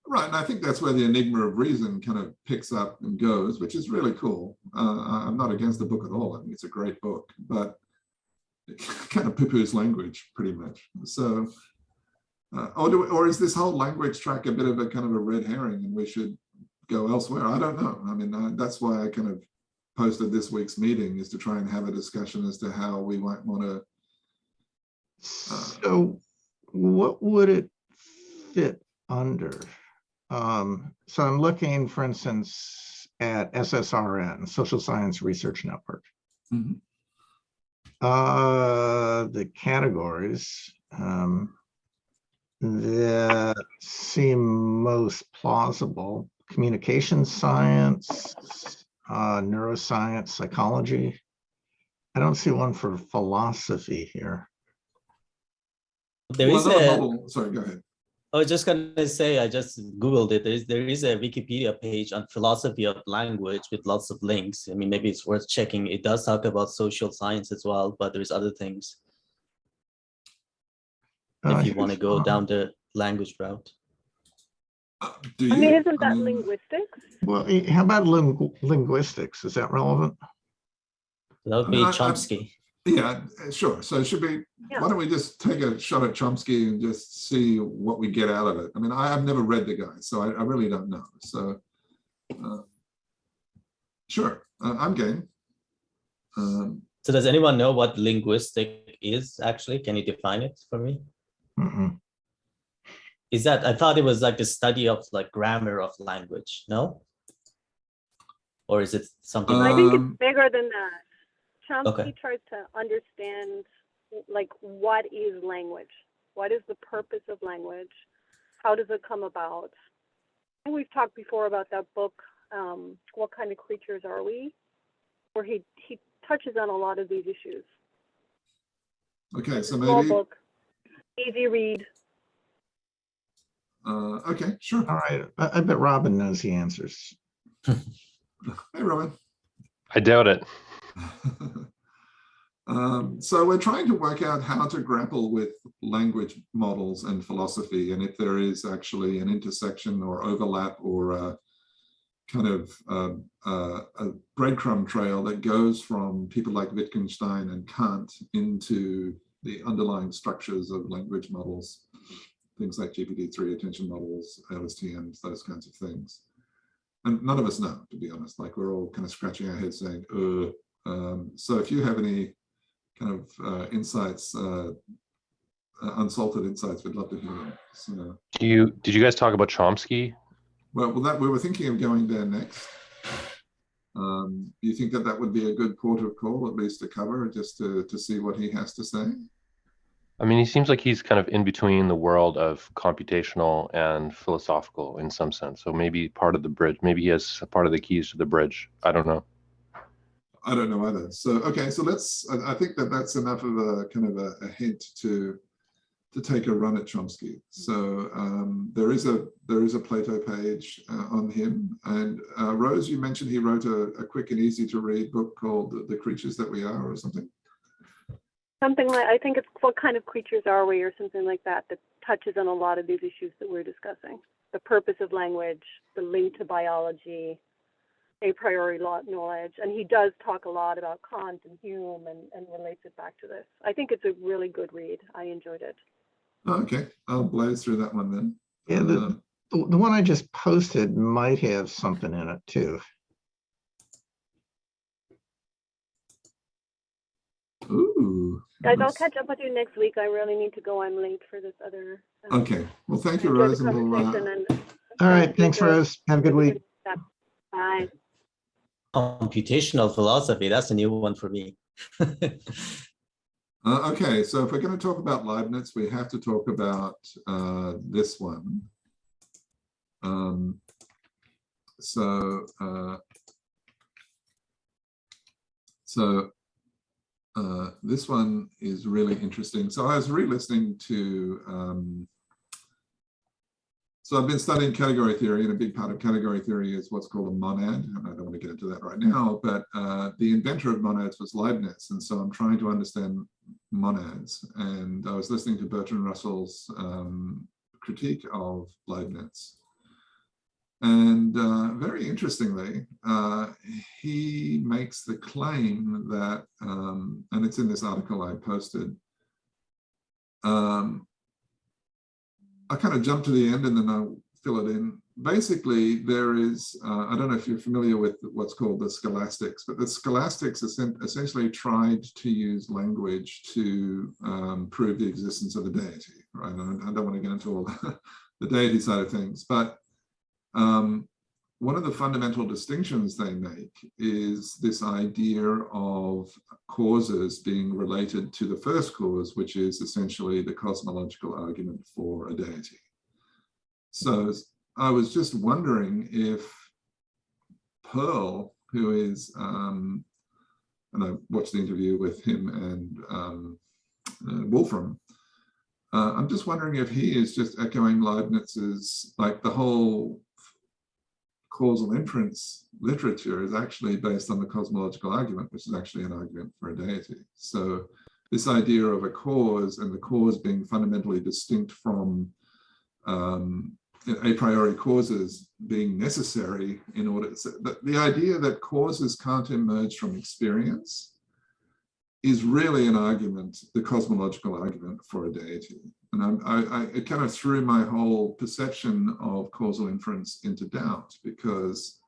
Right, and I think that's where the enigma of reason kind of picks up and goes, which is really cool. I'm not against the book at all. I think it's a great book, but it kind of poo-poos language pretty much. So, or is this whole language track a bit of a kind of a red herring, and we should go elsewhere? I don't know. I mean, that's why I kind of posted this week's meeting, is to try and have a discussion as to how we might want to. So, what would it fit under? So I'm looking, for instance, at SSRN, Social Science Research Network. Mm-hmm. The categories that seem most plausible: communication science, neuroscience, psychology. I don't see one for philosophy here. There Well, is another a. model. Sorry, go ahead. I was just gonna say, I just Googled it. There is a Wikipedia page on philosophy of language with lots of links. I mean, maybe it's worth checking. It does talk about social science as well, but there's other things if you want to go down the language route. Do I mean, you? isn't that linguistics? Well, how about linguistics? Is that relevant? That would I be mean, Chomsky. Yeah, sure. So it should be, Yeah. why don't we just take a shot at Chomsky and just see what we get out of it? I mean, I've never read the guy, so I really don't know. So sure, I'm game. So does anyone know what linguistic is actually? Can you define it for me? Mm-mm. Is that, I thought it was like the study of like grammar of language, no? Or is it something? I think it's bigger than that. Chomsky Okay. tries to understand, like, what is language? What is the purpose of language? How does it come about? And we've talked before about that book, What Kind of Creatures Are We? Where he touches on a lot of these issues. Okay, so Small maybe, book, easy read. okay, sure. All right. I bet Robin knows the answers. Hey, Robin. I doubt it. So we're trying to work out how to grapple with language models and philosophy, and if there is actually an intersection or overlap or a kind of a breadcrumb trail that goes from people like Wittgenstein and Kant into the underlying structures of language models, things like GPT-3 attention models, LSTMs, those kinds of things. And none of us know, to be honest. Like, we're all kind of scratching our heads saying, so if you have any kind of insights, unsalted insights, we'd love to hear them. So, Did you guys talk about Chomsky? well, that we were thinking of going there next. Do you think that would be a good port of call, at least to cover, just to see what he has to say? I mean, he seems like he's kind of in between the world of computational and philosophical in some sense. So maybe part of the bridge, maybe he has part of the keys to the bridge. I don't know. I don't know either. So, okay, so I think that's enough of a kind of a hint to take a run at Chomsky. So there is a Plato page on him. And Rose, you mentioned he wrote a quick and easy to read book called The Creatures That We Are, or something. Something like, I think it's What Kind of Creatures Are We, or something like that, that touches on a lot of these issues that we're discussing. The purpose of language, the link to biology, a priori knowledge. And he does talk a lot about Kant and Hume and relates it back to this. I think it's a really good read. I enjoyed it. Oh, okay, I'll blaze through that one then. Yeah, the one I just posted might have something in it too. Ooh. Guys, I'll catch up with you next week. I really need to go. I'm late for this other. Okay, well, thank you, enjoy Rose. the And we'll, conversation and All right. Thanks, enjoy- Rose. Have a good week. Bye. Computational philosophy, that's a new one for me. okay, so if we're going to talk about Leibniz, we have to talk about this one. This one is really interesting. So I was re-listening to, so I've been studying category theory, and a big part of category theory is what's called a monad. And I don't want to get into that right now, but the inventor of monads was Leibniz. And so I'm trying to understand monads. And I was listening to Bertrand Russell's critique of Leibniz. And very interestingly, he makes the claim that, and it's in this article I posted, I kind of jump to the end and then I'll fill it in. Basically, there is, I don't know if you're familiar with what's called the scholastics, but the scholastics essentially tried to use language to prove the existence of a deity, right? I don't want to get into all the deity side of things, but one of the fundamental distinctions they make is this idea of causes being related to the first cause, which is essentially the cosmological argument for a deity. So I was just wondering if Pearl, who is, and I watched the interview with him and Wolfram, I'm just wondering if he is just echoing Leibniz's, like the whole causal inference literature is actually based on the cosmological argument, which is actually an argument for a deity. So this idea of a cause and the cause being fundamentally distinct from a priori causes being necessary in order to, the idea that causes can't emerge from experience is really an argument, the cosmological argument for a deity. And it kind of threw my whole perception of causal inference into doubt, because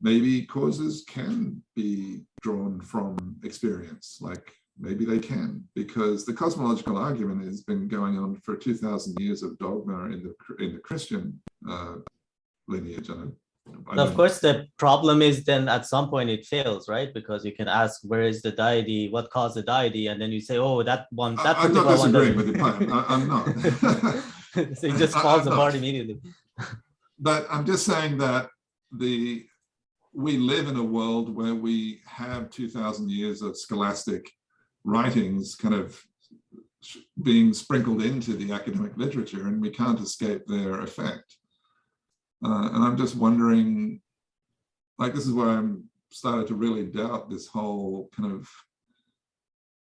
maybe causes can be drawn from experience, like maybe they can, because the cosmological argument has been going on for 2,000 years of dogma in the Christian lineage. Of course, the problem is then at some point it fails, right? Because you can ask, where is the deity? What caused the deity? And then you say, oh, that one. That I'm not disagreeing with one you. I'm not. So it just falls apart immediately. But I'm just saying that we live in a world where we have 2,000 years of scholastic writings kind of being sprinkled into the academic literature, and we can't escape their effect. And I'm just wondering, like, this is where I'm started to really doubt this whole kind of,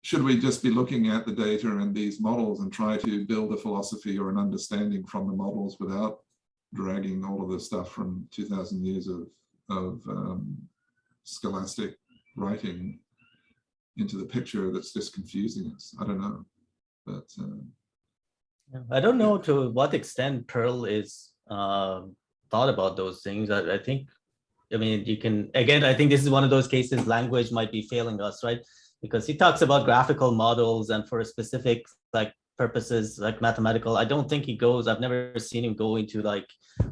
should we just be looking at the data and these models and try to build a philosophy or an understanding from the models without dragging all of the stuff from 2,000 years of scholastic writing into the picture that's just confusing us? I don't know, but I don't know to what extent Pearl is thought about those things. I think, I mean, you can, again, I think this is one of those cases language might be failing us, right? Because he talks about graphical models and for specific like purposes, like mathematical. I don't think he goes, I've never seen him go into like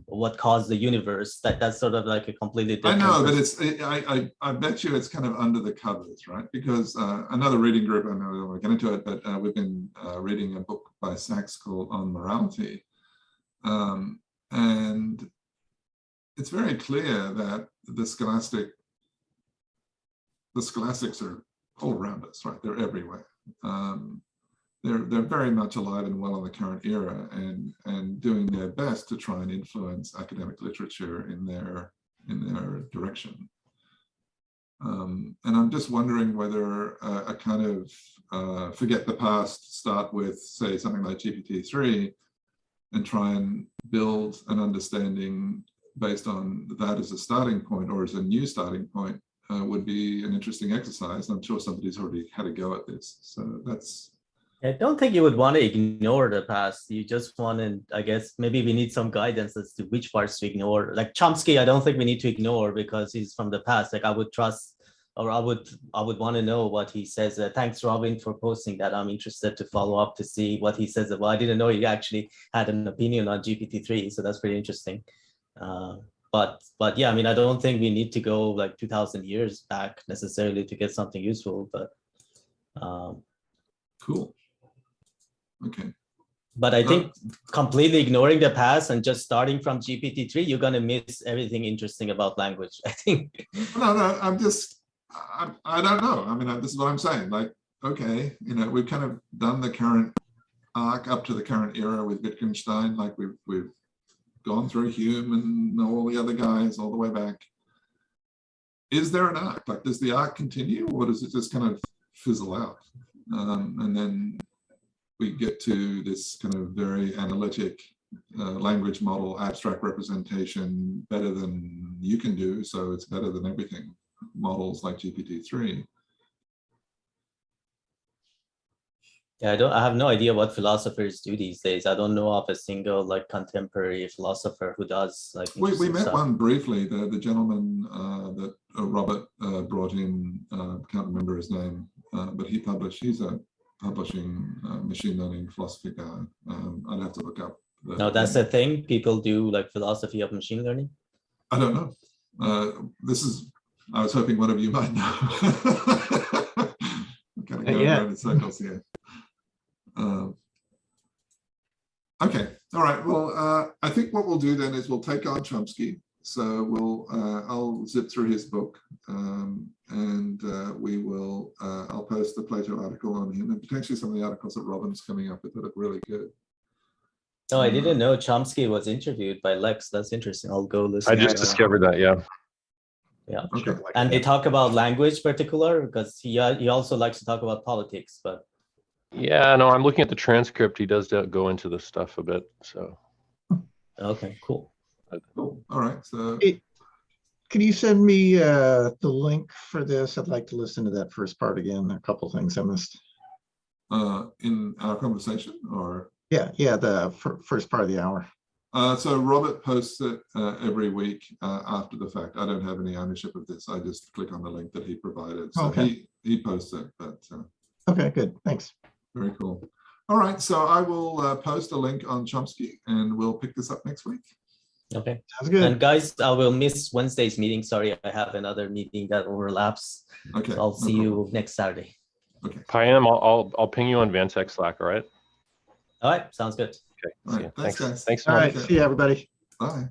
what caused the universe. That's sort of like a completely different. I know, but it's, I bet you it's kind of under the covers, right? Because another reading group, I know I don't want to get into it, but we've been reading a book by Sachs called On Morality. And it's very clear that the scholastics are all around us, right? They're everywhere. They're very much alive and well in the current era, and doing their best to try and influence academic literature in their direction. And I'm just wondering whether a kind of forget the past, start with, say, something like GPT-3, and try and build an understanding based on that as a starting point or as a new starting point would be an interesting exercise. I'm sure somebody's already had a go at this. So that's... I don't think you would want to ignore the past. You just want to, I guess, maybe we need some guidance as to which parts to ignore. Like Chomsky, I don't think we need to ignore because he's from the past. Like I would trust, or I would want to know what he says. Thanks, Robin, for posting that. I'm interested to follow up to see what he says. Well, I didn't know he actually had an opinion on GPT-3, so that's pretty interesting. But yeah, I mean, I don't think we need to go like 2,000 years back necessarily to get something useful, but cool. Okay. But I think completely ignoring the past and just starting from GPT-3, you're going to miss everything interesting about language, I think. No, I don't know. I mean, this is what I'm saying. Like, okay, you know, we've kind of done the current arc up to the current era with Wittgenstein. Like we've gone through Hume and all the other guys all the way back. Is there an arc? Like, does the arc continue, or does it just kind of fizzle out? And then we get to this kind of very analytic language model, abstract representation, better than you can do, so it's better than everything. Models like GPT-3. Yeah, I have no idea what philosophers do these days. I don't know of a single like contemporary philosopher who does like. We met one briefly. The gentleman that Robert brought in, can't remember his name, but he's a publishing machine learning philosophy guy. I'd have to look up. No, that's the thing. People do like philosophy of machine learning. I don't know. I was hoping one of you might know. I'm kind of going around in circles here. Okay, all right. Well, I think what we'll do then is we'll take on Chomsky. So I'll zip through his book, and we will. I'll post the Plato article on him, and potentially some of the articles that Robin's coming up with that look really good. Oh, I didn't know Chomsky was interviewed by Lex. That's interesting. I'll go listen. I just discovered that. Yeah. Yeah. Okay. And they talk about language particular because he also likes to talk about politics, but. Yeah, no, I'm looking at the transcript. He does go into this stuff a bit. So. Okay, cool. Cool. All right. So. Can you send me the link for this? I'd like to listen to that first part again. A couple things I missed. In our conversation, or? Yeah, the first part of the hour. So Robert posts it every week after the fact. I don't have any ownership of this. I just click on the link that he provided. So okay. he posts it, but. Okay, good. Thanks. Very cool. All right. So I will post a link on Chomsky, and we'll pick this up next week. Okay. Sounds good. And guys, I will miss Wednesday's meeting. Sorry, I have another meeting that overlaps. Okay. So I'll see you next Saturday. Okay. Payam, I'll ping you on Vansec Slack. All right. All right. Sounds good. Okay. All right. Thanks, guys. Thanks. All right. Okay. See you, everybody. Bye.